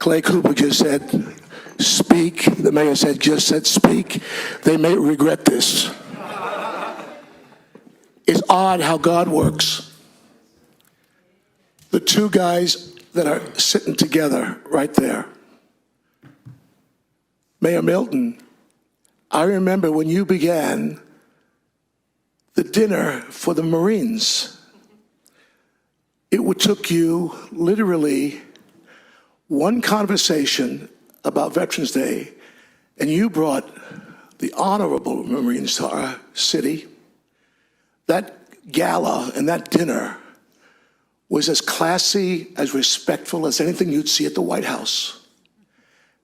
Clay Cooper just said, speak. The mayor just said, speak. They may regret this. It's odd how God works. The two guys that are sitting together right there. Mayor Milton, I remember when you began the dinner for the Marines. It took you literally one conversation about Veterans Day, and you brought the honorable Marines to our city. That gala and that dinner was as classy, as respectful as anything you'd see at the White House.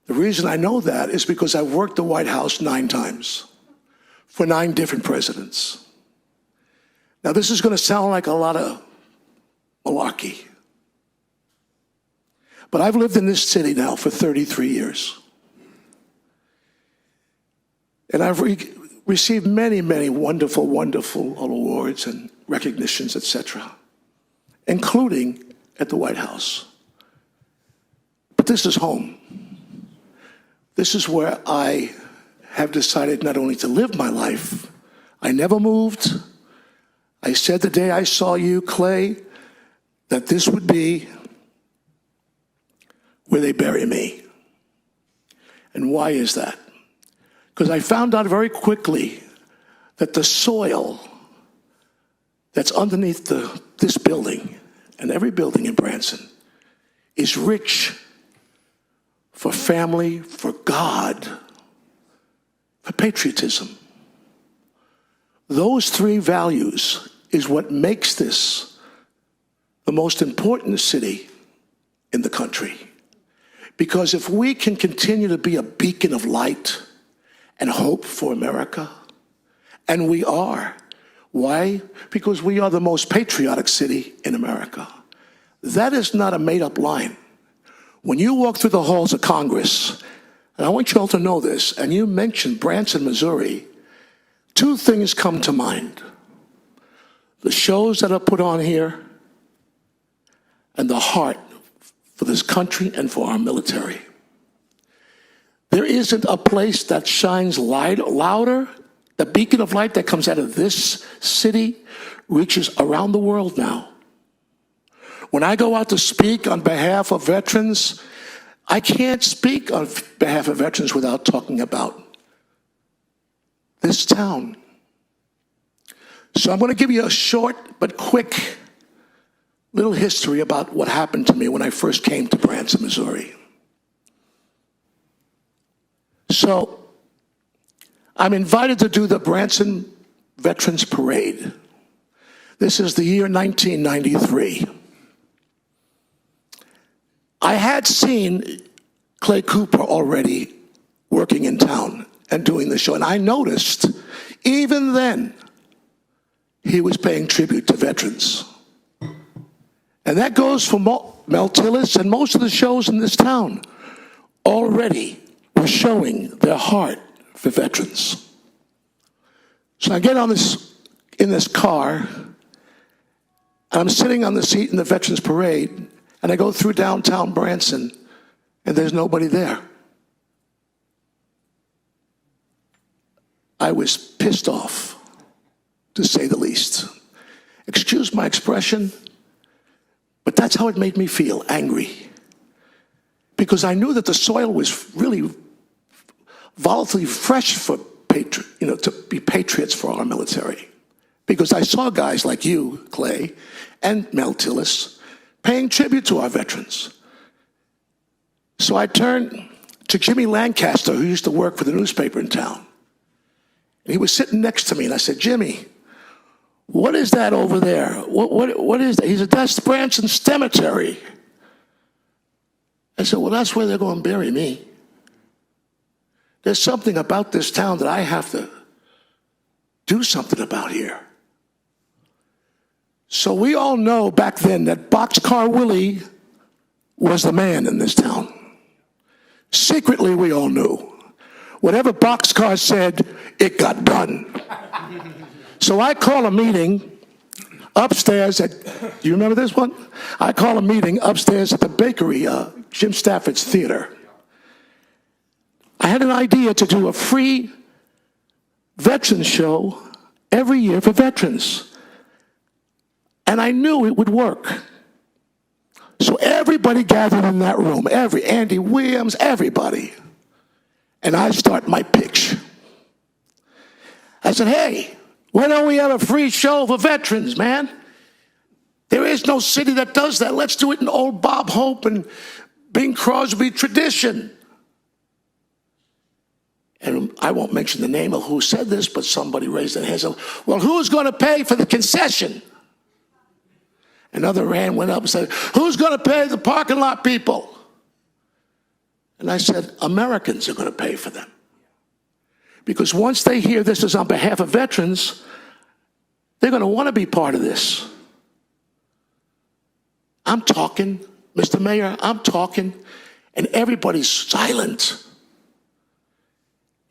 The reason I know that is because I've worked the White House 9 times for 9 different presidents. Now, this is going to sound like a lot of malarkey, but I've lived in this city now for 33 years. And I've received many, many wonderful, wonderful awards and recognitions, etc., including at the White House. But this is home. This is where I have decided not only to live my life. I never moved. I said the day I saw you, Clay, that this would be where they bury me. And why is that? Because I found out very quickly that the soil that's underneath this building and every building in Branson is rich for family, for God, for patriotism. Those 3 values is what makes this the most important city in the country. Because if we can continue to be a beacon of light and hope for America, and we are. Why? Because we are the most patriotic city in America. That is not a made-up line. When you walk through the halls of Congress, and I want you all to know this, and you mention Branson, Missouri, 2 things come to mind. The shows that are put on here, and the heart for this country and for our military. There isn't a place that shines louder. The beacon of light that comes out of this city reaches around the world now. When I go out to speak on behalf of veterans, I can't speak on behalf of veterans without talking about this town. So I'm going to give you a short but quick little history about what happened to me when I first came to Branson, Missouri. So I'm invited to do the Branson Veterans Parade. This is the year 1993. I had seen Clay Cooper already working in town and doing the show, and I noticed even then he was paying tribute to veterans. And that goes for Mel Tillis, and most of the shows in this town already were showing their heart for veterans. So I get in this car, and I'm sitting on the seat in the Veterans Parade, and I go through downtown Branson, and there's nobody there. I was pissed off, to say the least. Excuse my expression, but that's how it made me feel, angry. Because I knew that the soil was really volatilely fresh for to be patriots for our military. Because I saw guys like you, Clay, and Mel Tillis paying tribute to our veterans. So I turned to Jimmy Lancaster, who used to work for the newspaper in town. And he was sitting next to me, and I said, Jimmy, what is that over there? What is that? He said, that's Branson Cemetery. I said, well, that's where they're going to bury me. There's something about this town that I have to do something about here. So we all know back then that Boxcar Willie was the man in this town. Secretly, we all knew. Whatever Boxcar said, it got done. So I call a meeting upstairs at, do you remember this one? I call a meeting upstairs at the bakery Jim Stafford's theater. I had an idea to do a free veterans show every year for veterans. And I knew it would work. So everybody gathered in that room, Andy Williams, everybody. And I start my pitch. I said, hey, why don't we have a free show for veterans, man? There is no city that does that. Let's do it in old Bob Hope and Bing Crosby tradition. And I won't mention the name of who said this, but somebody raised their hand and said, well, who's going to pay for the concession? Another hand went up and said, who's going to pay the parking lot people? And I said, Americans are going to pay for them. Because once they hear this is on behalf of veterans, they're going to want to be part of this. I'm talking, Mr. Mayor, I'm talking, and everybody's silent.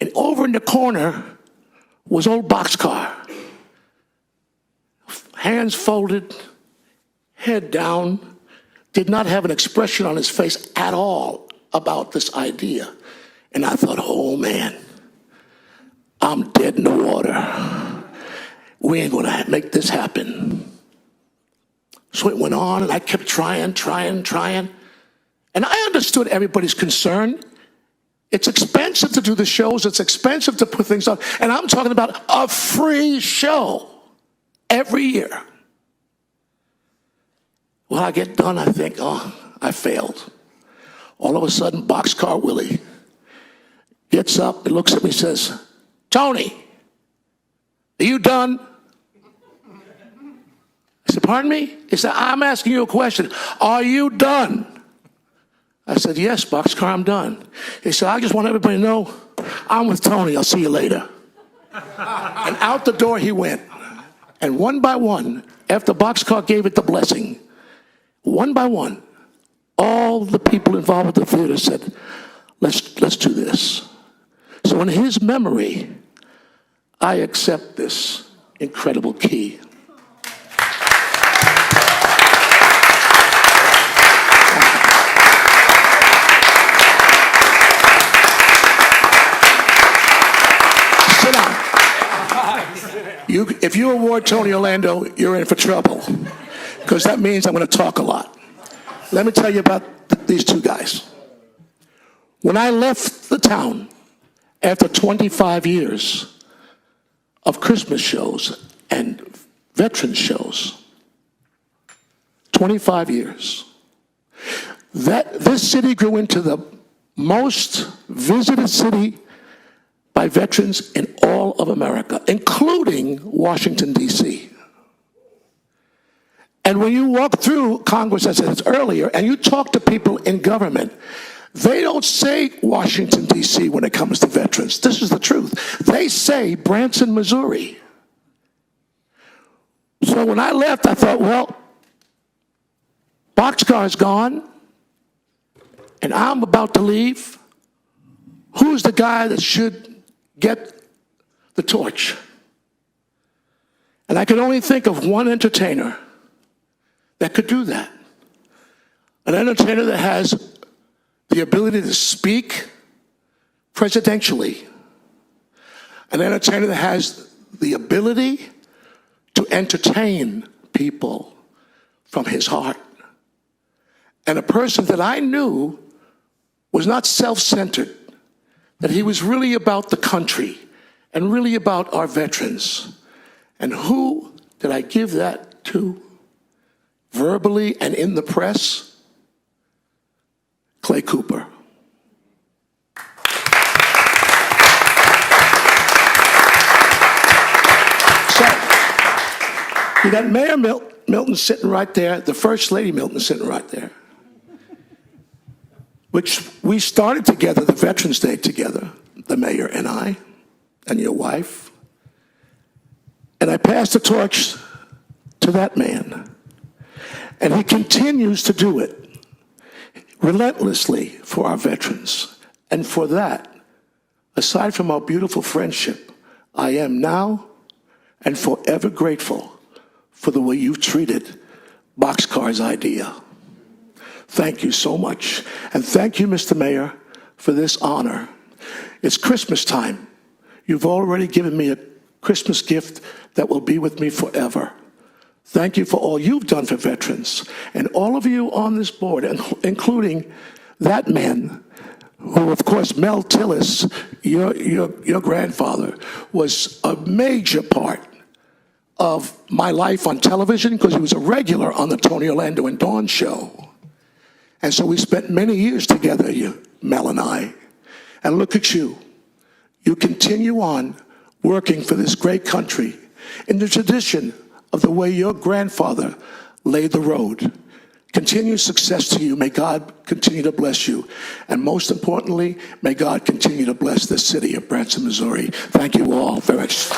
And over in the corner was old Boxcar. Hands folded, head down, did not have an expression on his face at all about this idea. And I thought, oh man, I'm dead in the water. We ain't gonna make this happen. So it went on, and I kept trying. And I understood everybody's concern. It's expensive to do the shows. It's expensive to put things on. And I'm talking about a free show every year. Well, I get done, I think, oh, I failed. All of a sudden, Boxcar Willie gets up and looks at me and says, Tony, are you done? I said, pardon me? He said, I'm asking you a question. Are you done? I said, yes, Boxcar, I'm done. He said, I just want everybody to know I'm with Tony. I'll see you later. And out the door he went. And one by one, after Boxcar gave it the blessing, one by one, all the people involved with the theater said, let's do this. So in his memory, I accept this incredible key. Sit down. If you award Tony Orlando, you're in for trouble, because that means I'm going to talk a lot. Let me tell you about these two guys. When I left the town after 25 years of Christmas shows and veteran shows, 25 years, this city grew into the most visited city by veterans in all of America, including Washington, D.C. And when you walk through Congress, as I said earlier, and you talk to people in government, they don't say Washington, D.C. when it comes to veterans. This is the truth. They say Branson, Missouri. So when I left, I thought, well, Boxcar's gone, and I'm about to leave. Who's the guy that should get the torch? And I could only think of one entertainer that could do that. An entertainer that has the ability to speak presidentially. An entertainer that has the ability to entertain people from his heart. And a person that I knew was not self-centered, that he was really about the country and really about our veterans. And who did I give that to? Verbally and in the press? Clay Cooper. So, you got Mayor Milton sitting right there, the First Lady Milton sitting right there, which we started together, the Veterans Day together, the mayor and I, and your wife. And I passed the torch to that man. And he continues to do it relentlessly for our veterans. And for that, aside from our beautiful friendship, I am now and forever grateful for the way you've treated Boxcar's idea. Thank you so much. And thank you, Mr. Mayor, for this honor. It's Christmas time. You've already given me a Christmas gift that will be with me forever. Thank you for all you've done for veterans, and all of you on this board, including that man, who, of course, Mel Tillis, your grandfather, was a major part of my life on television because he was a regular on the Tony Orlando and Dawn show. And so we spent many years together, Mel and I. And look at you. You continue on working for this great country in the tradition of the way your grandfather laid the road. Continued success to you. May God continue to bless you. And most importantly, may God continue to bless the city of Branson, Missouri. Thank you all very much.